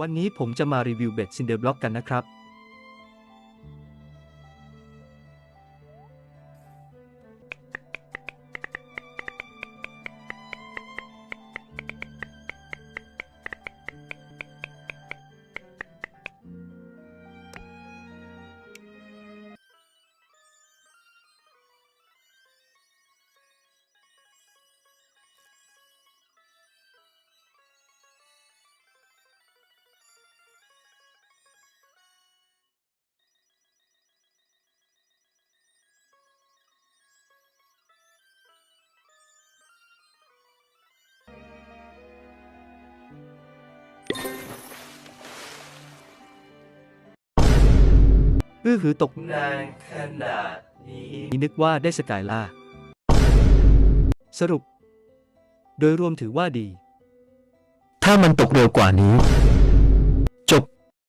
วันนี้ผมจะมารีวิวเบ็ดซินเดอร์บล็อกกันนะครับหือตกนานขนาดนี้ นึกว่าได้สกายล่าสรุป โดยรวมถือว่าดี ถ้ามันตกเร็วกว่านี้